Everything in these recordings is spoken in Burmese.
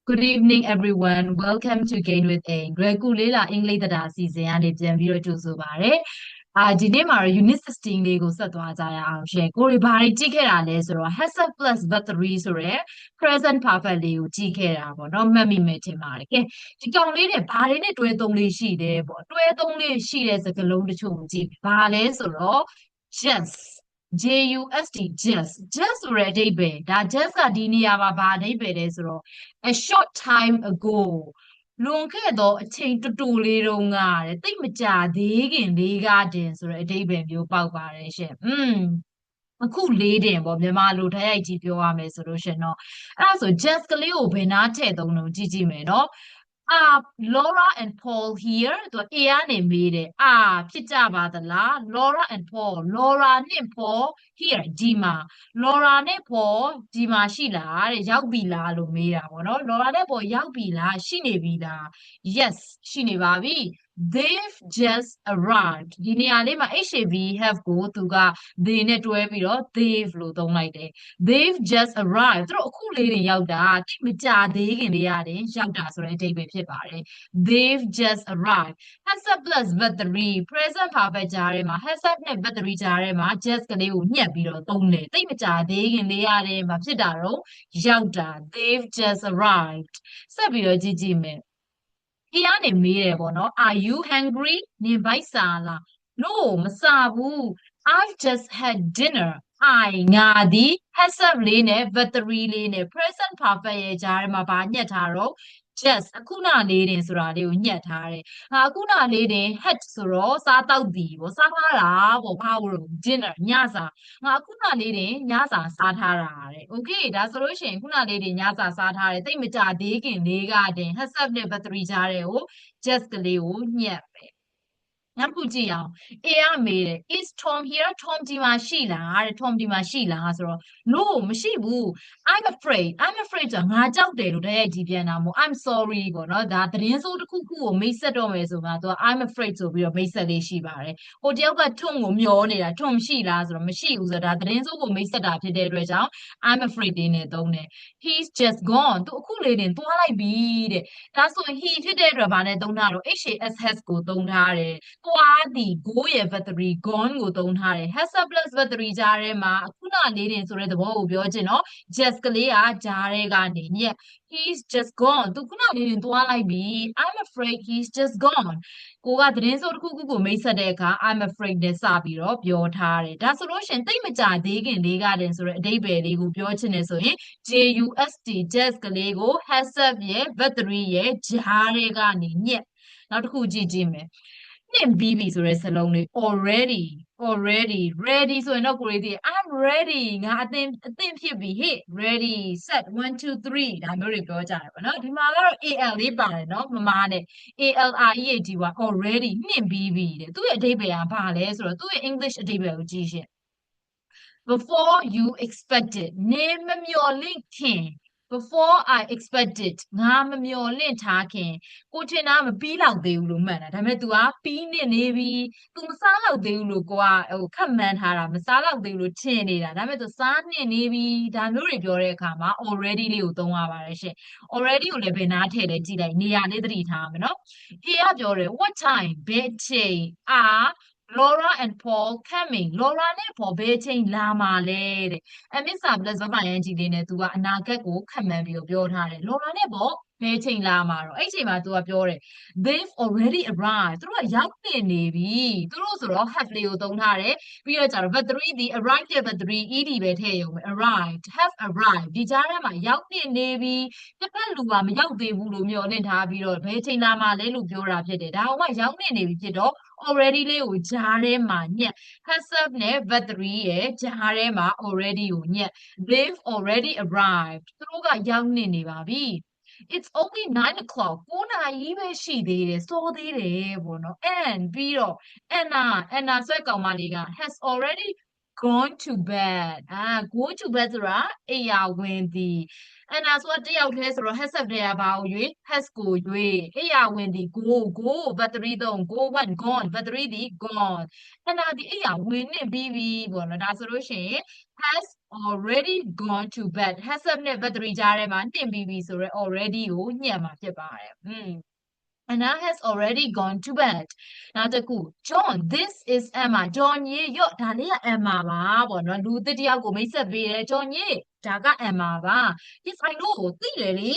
Good evening, everyone. Welcome to Gain with A. Regular English တာအစီအစဉ်ကနေပြန်ပြီးတော့ကြိုဆိုပါရစေ။ဒီနေ့မှာတော့ Unit 16လေးကိုဆက်သွားကြရအောင်ရှင့်။ကိုရီဘာတွေကြည့်ခဲ့တာလဲဆိုတော့ has plus verb 3ဆိုရယ် present perfect လေးကိုကြည့်ခဲ့တာပေါ့နော်။မှတ်မိမယ်ထင်ပါတယ်။ကဲဒီကောင်လေးတွေဘာတွေနဲ့တွဲသုံးလေးရှိတယ်ပေါ့။တွဲသုံးလေးရှိတဲ့စကားလုံးတချို့ကိုကြည့်။ဘာလဲဆိုတော့ just just just ဆိုတဲ့အဓိပ္ပာယ်ဒါ just ကဒီနေရာမှာဘာအဓိပ္ပာယ်လဲဆိုတော့ a short time ago လွန်ခဲ့သောအချိန်တူတူလေးတုန်းကတဲ့တိတ်မကြာသေးခင်လေးကတင်ဆိုတဲ့အဓိပ္ပာယ်မျိုးပေါက်ပါတယ်ရှင်အခုလေးတင်ပေါ့မြန်မာလိုဓာတ်ရိုက်ကြီးပြောရမယ်ဆိုလို့ရှင်တော့အဲ့ဒါဆို just ကလေးကိုဘယ်နာထည့်သုံးလို့ကြည့်ကြည့်မယ်နော်Laura and Paul here သူ A ကနေမေးတယ်ဖြစ်ကြပါသလား Laura and Paul Laura နဲ့ Paul here ဒီမှာ Laura နဲ့ Paul ဒီမှာရှိလားတဲ့ရောက်ပြီလားလို့မေးတာပေါ့နော် Laura နဲ့ Paul ရောက်ပြီလားရှိနေပြီလား Yes ရှိနေပါပြီ They've just arrived ဒီနေရာလေးမှာ HAV have ကိုသူက they နဲ့တွဲပြီးတော့ they've လို့သုံးလိုက်တယ် They've just arrived သူတို့အခုလေးတင်ရောက်တာတိမကြသေးခင်လေးရတယ်ရောက်တာဆိုတဲ့အဓိပ္ပာယ်ဖြစ်ပါတယ် They've just arrived has plus verb 3 present perfect ကြားထဲမှာ hasနဲ့ verb 3ကြားထဲမှာ just ကလေးကိုညှက်ပြီးတော့သုံးတယ်တိမကြသေးခင်လေးရတယ်မှာဖြစ်တာတော့ရောက်တာ They've just arrived ဆက်ပြီးတော့ကြည့်ကြည့်မယ်ဖះနေမေးတယ်ပေါ့နော် Are you hungry နင်ဗိုက်စားလား No မစားဘူး I've just had dinnerငါသည် hasလေးနဲ့ verb 3လေးနဲ့ present perfect ရဲ့ကြားထဲမှာဗာညက်ထားတော့ just အခုနလေးတင်ဆိုတာလေးကိုညက်ထားတယ်အခုနလေးတင် had ဆိုတော့စားတောက်သည်ပေါ့စားထားတာပေါ့ဘာလို့ dinner ညစာအခုနလေးတင်ညစာစားထားတာတဲ့ okay ဒါဆိုလို့ရှိရင်ခုနလေးတင်ညစာစားထားတယ်တိတ်မကြသေးခင်လေးကတင် has နဲ့ verb 3ကြားထဲကို just ကလေးကိုညက်ပဲနောက်တစ်ခုကြည့်အောင် A ကမေးတယ် is Tom here Tom ဒီမှာရှိလားတဲ့ Tom ဒီမှာရှိလားဆိုတော့ no မရှိဘူး I'm afraid ဆိုတာငါကြောက်တယ်လို့တည်းရဲ့ဒီပြန်တာမို့ I'm sorry ပေါ့နော်ဒါသတင်းစိုးတစ်ခုခုကိုမိတ်ဆက်တော့မယ်ဆိုမှသူက I'm afraid ဆိုပြီးတော့မိတ်ဆက်လေးရှိပါတယ်ဟိုတယောက်က Tom ကိုမျောနေတာ Tom ရှိလားဆိုတော့မရှိဘူးဆိုတော့ဒါသတင်းစိုးကိုမိတ်ဆက်တာဖြစ်တဲ့အတွက်ကြောင့် I'm afraid လေးနဲ့သုံးတယ် he's just gone သူအခုလေးတင်သွားလိုက်ပြီတဲ့ဒါဆိုရင် he ဖြစ်တဲ့အတွက်ဗာနဲ့သုံးထားတော့ has ကိုသုံးထားတယ်သွားသည် go ရဲ့ verb 3 gone ကိုသုံးထားတယ် has plus verb 3ကြားထဲမှာခုနလေးတင်ဆိုတဲ့သဘောကိုပြောချင်တော့ just ကလေးကကြားထဲကနေညက် he's just gone သူခုနလေးတင်သွားလိုက်ပြီ I'm afraid he's just gone ကိုကသတင်းစိုးတစ်ခုခုကိုမိတ်ဆက်တဲ့အခါ I'm afraid နဲ့စပြီးတော့ပြောထားတယ်ဒါဆိုလို့ရှင်တိတ်မကြသေးခင်လေးကတင်ဆိုတဲ့အဓိပ္ပာယ်လေးကိုပြောချင်တယ်ဆိုရင် just ကလေးကို hasရဲ့ verb 3ရဲ့ကြားထဲကနေညက်နောက်တစ်ခုကြည့်ကြည့်မယ်နှင့်ပြီးပြီဆိုတဲ့စလုံးလေး already ready ဆိုရင်တော့ကိုရီးတည် I'm ready ငါအသင့်ဖြစ်ပြီ hey ready set 1 2 3ဒါမျိုးတွေပြောကြတယ်ပေါ့နော်ဒီမှာကတော့ al လေးပါတယ်နော်မမားနဲ့ ALREAD က already နှင့်ပြီးပြီတဲ့သူ့ရဲ့အဓိပ္ပာယ်ကဘာလဲဆိုတော့သူ့ရဲ့ English အဓိပ္ပာယ်ကိုကြည့်ရှင့် before you expected နေမမျှော်လင့်ခင် before I expected ငါမမျှော်လင့်ထားခင်ကိုထင်တာမပြီးလောက်သေးဘူးလို့မှတ်တာဒါပေမဲ့ तू ကပြီးနေပြီ तू မစားလောက်သေးဘူးလို့ကိုကခက်မှန်းထားတာမစားလောက်သေးဘူးလို့ထင်နေတာဒါပေမဲ့ तू စားနေပြီဒါမျိုးတွေပြောတဲ့အခါမှာ already လေးကိုသုံးရပါတယ်ရှင် already ကိုလည်းဘယ်နားထည့်လဲကြည့်လိုက်နေရာလေးသတိထားမယ်နော် A ကပြောတယ် what time ဘယ်ချိန်Laura and Paul coming Laura နဲ့ Paul ဘယ်ချိန်လာမှာလဲတဲ့ Mr. Plus ဘာမှရမ်းကြည့်လေးနဲ့သူကအနာဂတ်ကိုခန့်မှန်းပြီးတော့ပြောထားတယ် Laura နဲ့ Paul ဘယ်ချိန်လာမှာတော့အဲ့ချိန်မှာသူကပြောတယ် they've already arrived သူတို့ကရောက်နေပြီသူတို့ဆိုတော့ have လေးကိုသုံးထားတယ်ပြီးတော့ကျတော့ verb 3 the arrived ရဲ့ verb 3 ed ပဲထည့်ရုံပဲ arrived have arrived ဒီကြားထဲမှာရောက်နေပြီတစ်ဖက်လူကမရောက်သေးဘူးလို့မျှော်လင့်ထားပြီးတော့ဘယ်ချိန်လာမှာလဲလို့ပြောတာဖြစ်တယ်ဒါကရောက်နေပြီဖြစ်တော့ already လေးကိုကြားထဲမှာညက် hasနဲ့ verb 3ရဲ့ကြားထဲမှာ already ကိုညက် they've already arrived သူတို့ကရောက်နေပါပြီ it's only 9 o'clock 9နာရီပဲရှိသေးတယ်စောသေးတယ်ပေါ့နော် and ပြီးတော့ Anna ဆွဲကောင်မလေးက has already gone to bed go to bed ဆိုတာအိယာဝင်သည် Anna ဆိုတာတယောက်တည်းဆိုတော့ has တဲ့ဘာကိုရွေး has ကိုရွေးအိယာဝင်သည် go ဘတ်တရီသုံး go one gone ဘတ်တရီသည် gone Anna ဒီအိယာဝင်နေပြီးပြီပေါ့နော်ဒါဆိုလို့ရှိရင် has already gone to bed has နဲ့ဘတ်တရီကြားထဲမှာနှင့်ပြီးပြီဆိုတော့ already ကိုညှက်မှာဖြစ်ပါတယ်Anna has already gone to bed. နောက်တစ်ခု John, this is Emma. John ရေရော့ဒါလေးက Emma ပါပေါ့နော်လူတစ်ယောက်ကိုမိတ်ဆက်ပေးတယ် John ရေဒါက Emma ပါ Yes I know သိတယ်လေ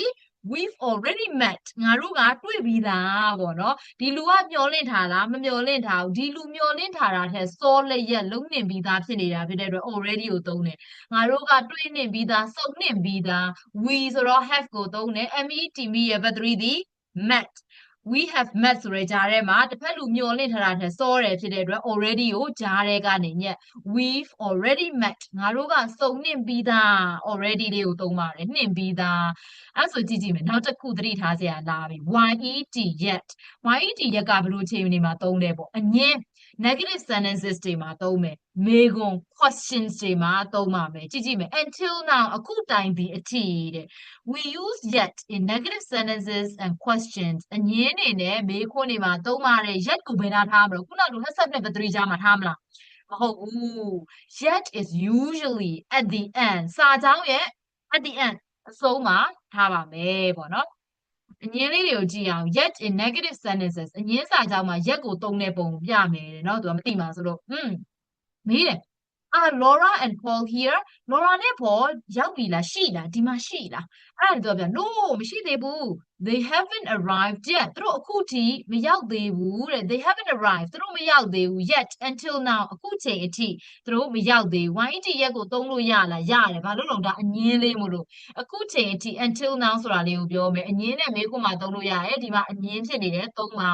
We've already met ငါတို့ကတွေ့ပြီးသားပေါ့နော်ဒီလူကမျောလင့်ထားလားမမျောလင့်ထားဘူးဒီလူမျောလင့်ထားတာထက်စောလက်ရက်လုံးနှင်ပြီးသားဖြစ်နေတာဖြစ်တဲ့အတွက် already ကိုသုံးတယ်ငါတို့ကတွေ့နှင်ပြီးသားစုံနှင်ပြီးသား we ဆိုတော့ have ကိုသုံးတယ် met မိရဲ့ but 3 သည် met we have met ဆိုရဲကြားထဲမှာတစ်ဖက်လူမျောလင့်ထားတာထက်စောတယ်ဖြစ်တဲ့အတွက် already ကိုကြားထဲကနေညက် we've already met ငါတို့ကစုံနှင့်ပြီးသား already လေးကိုသုံးပါတယ်နှင့်ပြီးသားအဲ့ဆိုကြည့်ကြည့်မယ်နောက်တစ်ခုသတိထားစရာလာပြီ yet yet ကဘယ်လိုအချိန်တွေမှာသုံးလဲပေါ့အငင်း negative sentences တွေမှာသုံးမယ်မေခွန်း questions တွေမှာသုံးပါမယ်ကြည့်ကြည့်မယ် until now အခုတိုင်ဒီအထိတဲ့ we use yet in negative sentences and questions အငင်းနေနဲ့မေခွန်းတွေမှာသုံးပါတယ် yet ကိုဘယ်နာထားမလို့ခုနကလို has နဲ့ verb ကြားမှာထားမလားမဟုတ်ဘူး yet is usually at the end စာကြောင်းရဲ့ at the end အဆုံးမှာထားပါမယ်ပေါ့နော်အငင်းလေးတွေကိုကြည့်အောင် yet in negative sentences အငင်းစာကြောင်းမှာ yet ကိုသုံးတဲ့ပုံကိုပြမယ်တဲ့เนาะသူကမသိမှာဆိုလို့မေးတယ်Are Laura and Paul here? Laura နဲ့ Paul ရောက်ပြီလားရှိလားဒီမှာရှိလားအဲ့ဒါပြောပြ No မရှိသေးဘူး They haven't arrived yet သူတို့အခုထိမရောက်သေးဘူးတဲ့ They haven't arrived သူတို့မရောက်သေးဘူး yet until now အခုချိန်အထိသူတို့မရောက်သေးဘူး YET ရက်ကိုသုံးလို့ရလားရတယ်ဘာလို့လဲဒါအငင်းလေးမို့လို့အခုချိန်အထိ until now ဆိုတာလေးကိုပြောမယ်အငင်းနဲ့မေးခွန်းမှာသုံးလို့ရတယ်ဒီမှာအငင်းဖြစ်နေတယ်သုံးပါ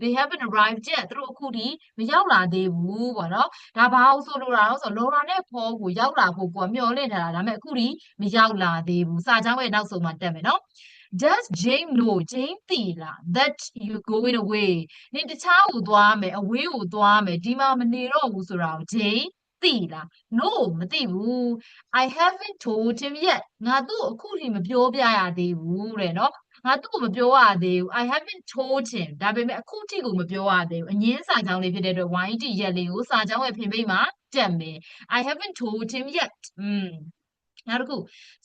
They haven't arrived yet သူတို့အခုထိမရောက်လာသေးဘူးပေါ့နော်ဒါဘာလို့ဆိုလိုတာလဲဆိုတော့ Laura နဲ့ Paul ကိုရောက်လာဖို့ကိုမျှော်လင့်ထားတာဒါပေမဲ့အခုထိမရောက်လာသေးဘူးစာကြောင်းရဲ့နောက်ဆုံးမှာတက်မယ်နော် Does Jane know Jane သိလား that you going away နင်တခြားကိုသွားမယ် away ကိုသွားမယ်ဒီမှာမနေတော့ဘူးဆိုတာကို Jane သိလား No မသိဘူး I haven't told him yet ငါသူ့အခုထိမပြောပြရသေးဘူးတဲ့နော်ငါသူ့ကိုမပြောရသေးဘူး I haven't told him ဒါပေမဲ့အခုထိကိုမပြောရသေးဘူးအငင်းစာကြောင်းလေးဖြစ်တဲ့အတွက် YET ရက်လေးကိုစာကြောင်းရဲ့ပြင်ပိတ်မှာတက်မယ် I haven't told him yet နောက်တစ်ခု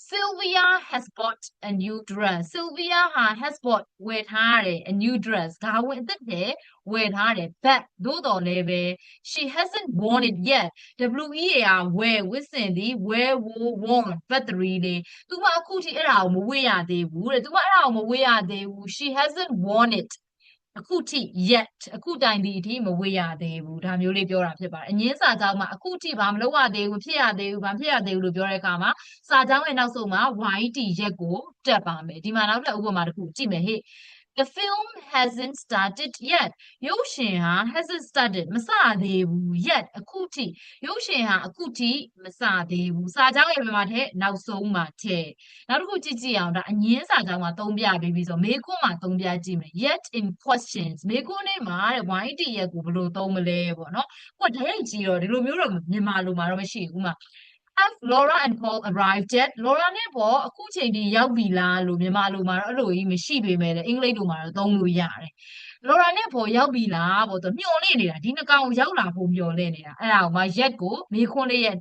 Sylvia has bought a new dress Sylvia ဟာ has bought ဝယ်ထားတယ် a new dress ဒါဝင်အသက်တယ်ဝယ်ထားတယ် but သို့တော်လည်းပဲ she hasn't worn it yet WEAR ဝယ်ဝစ်စင်သည် wear wore worn but 3လေးသူမအခုထိအဲ့ဒါကိုမဝတ်ရသေးဘူးတဲ့သူမအဲ့ဒါကိုမဝတ်ရသေးဘူး she hasn't worn itအခုထိ yet အခုတိုင်ဒီအထိမဝေ့ရသေးဘူးဒါမျိုးလေးပြောတာဖြစ်ပါတယ်အငင်းစာကြောင်းမှာအခုထိဘာမလုပ်ရသေးဘူးဖြစ်ရသေးဘူးဘာဖြစ်ရသေးဘူးလို့ပြောတဲ့အခါမှာစာကြောင်းရဲ့နောက်ဆုံးမှာ YT ရက်ကိုတက်ပါမယ်ဒီမှာနောက်ထပ်ဥပမာတစ်ခုကြည့်မယ်ဟေ့The film hasn't started yet ရုပ်ရှင်ဟာ hasn't started မစသေးဘူး yet အခုထိရုပ်ရှင်ဟာအခုထိမစသေးဘူးစာကြောင်းရဲ့ဘယ်မှာထဲနောက်ဆုံးမှာထဲနောက်တစ်ခုကြည့်ကြည့်အောင်ဒါအငင်းစာကြောင်းမှာသုံးပြပြီးပြီဆိုမေခွန်းမှာသုံးပြကြည့်မယ် yet in questions မေခွန်းထဲမှာတဲ့ YT ရက်ကိုဘယ်လိုသုံးမလဲပေါ့နော်ကိုယ်တိုက်ရိုက်ကြည့်တော့ဒီလိုမျိုးတော့မြန်မာလိုမှာတော့မရှိဘူးဥမာHave Laura and Paul arrived yet? Laura နဲ့ Paul အခုချိန်ထိရောက်ပြီလားလို့မြန်မာလိုမှာတော့အဲ့လိုကြီးမရှိပေမဲ့အင်္ဂလိပ်လိုမှာတော့သုံးလို့ရတယ်။ Laura နဲ့ Paul ရောက်ပြီလားပေါ့သူမျောလင့်နေတာဒီနှစ်ကောင်ရောက်လာဖို့မျောလင့်နေတာအဲ့ဒါကိုမှ yet ကိုမေးခွန်းလေးရဲ့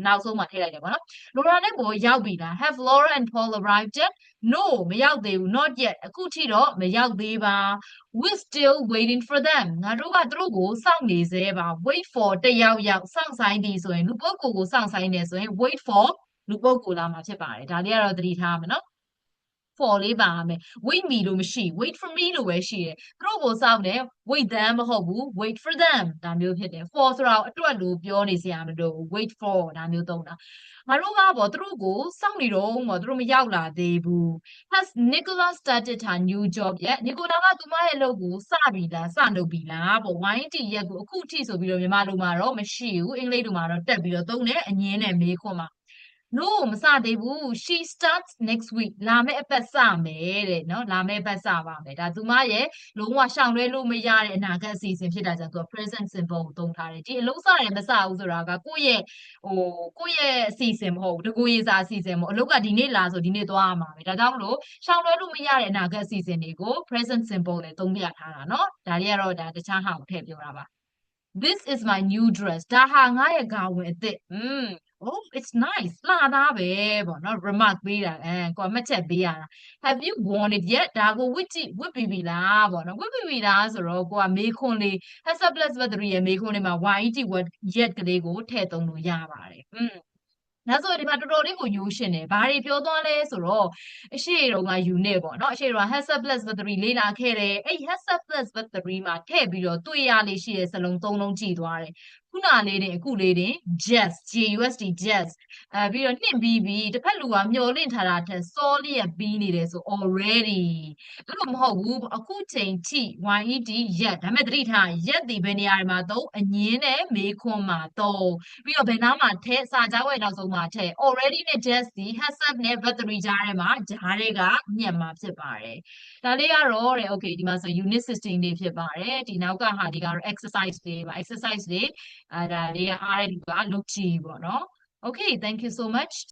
နောက်ဆုံးမှာထည့်လိုက်တယ်ပေါ့နော်။ Laura နဲ့ Paul ရောက်ပြီလား Have Laura and Paul arrived yet? No မရောက်သေးဘူး not yet အခုထိတော့မရောက်သေးပါ We're still waiting for them ငါတို့ကသူတို့ကိုစောင့်နေသေးပါ wait for တယောက်ယောက်စောင့်ဆိုင်သည်ဆိုရင်လူပုဂ္ဂိုလ်ကိုစောင့်ဆိုင်နေဆိုရင် wait for လူပုဂ္ဂိုလ်လာမှာဖြစ်ပါတယ်ဒါလေးကတော့သတိထားမယ်နော် for လေးပါမယ် wait me လို့မရှိ wait for me လို့ပဲရှိတယ်သူတို့ကိုစောင့်တယ် wait them မဟုတ်ဘူး wait for them ဒါမျိုးဖြစ်တယ် for ဆိုတာအတွက်လို့ပြောနေစရာမလိုဘူး wait for ဒါမျိုးသုံးတာငါတို့ကပေါ့သူတို့ကိုစောင့်နေတော့ပေါ့သူတို့မရောက်လာသေးဘူး Has Nicola started her new job yet Nicola ကသူမရဲ့အလုပ်ကိုစပြီလားစလုပ်ပြီလားပေါ့ YT ရက်ကိုအခုထိဆိုပြီးတော့မြန်မာလိုမှာတော့မရှိဘူးအင်္ဂလိပ်လိုမှာတော့တက်ပြီးတော့သုံးတယ်အငင်းနဲ့မေးခွန်းမှာ no မစသေးဘူး she starts next week လာမယ့်အပတ်စမယ်တဲ့နော်လာမယ့်အပတ်စပါမယ်ဒါသူမရဲ့လုံးဝရှောင်လွှဲလို့မရတဲ့အနာဂတ်အစီအစဉ်ဖြစ်တာကြောင့်သူက present simple ကိုသုံးထားတယ်ဒီအလုံးစတယ်မစဘူးဆိုတာကကိုယ့်ရဲ့အစီအစဉ်မဟုတ်ဘူးတကူရေးစာအစီအစဉ်မဟုတ်အလုပ်ကဒီနေ့လာဆိုဒီနေ့သွားရမှာပဲဒါကြောင့်မလို့ရှောင်လွှဲလို့မရတဲ့အနာဂတ်အစီအစဉ်တွေကို present simple နဲ့သုံးပြထားတာနော်ဒါတွေကတော့ဒါတခြားဟာကိုထည့်ပြောတာပါ This is my new dress ဒါဟာငါရဲ့ဂါဝင်အသစ် oh it's nice လှသားပဲပေါ့နော် remark ပေးတာကိုကမှတ်ချက်ပေးရတာ have you worn it yet ဒါကိုဝတ်ပြီးပြီလားပေါ့နော်ဝတ်ပြီးပြီလားဆိုတော့ကိုကမေးခွန်းလေး has a plus but 3ရဲ့မေးခွန်းလေးမှာ yet word yet ကလေးကိုထည့်သုံးလို့ရပါတယ်ဒါဆိုဒီမှာတော်တော်လေးကိုရိုးရှင်တယ်။ဘာတွေပြောသွားလဲဆိုတော့အရှိတုန်းက unit ပေါ့နော်။အရှိတုန်းက has plus but 3လေ့လာခဲ့တယ်။အဲ့ has plus but 3မှာထည့်ပြီးတော့တွေ့ရလေးရှိတဲ့စလုံးသုံးလုံးကြည့်သွားတယ်။ခုနလေးတင်အခုလေးတင် just just ပြီးတော့နှင့်ပြီးပြီတစ်ဖက်လူကမျောလင့်ထားတာထက်စောလျက်ပြီးနေတယ်ဆို already အဲ့လိုမဟုတ်ဘူးအခုချိန်ထိ yet ဒါပေမဲ့သတိထား yet ဒီဘယ်နေရာမှာသုံးအငင်းနဲ့မေးခွန်းမှာသုံးပြီးတော့ဘယ်နားမှာထည့်စာကြောင်းရဲ့နောက်ဆုံးမှာထည့် already နဲ့ just ဒီ has up နဲ့ but 3ကြားထဲမှာကြားတွေကညက်မှာဖြစ်ပါတယ်ဒါလေးကတော့တဲ့ okay ဒီမှာဆို unit 16လေးဖြစ်ပါတယ်ဒီနောက်ကဟာဒီကတော့ exercise လေးပါ exercise လေးဒါလေးအားတဲ့လူကလုပ်ကြည့်ပေါ့နော်Okay, thank you so much.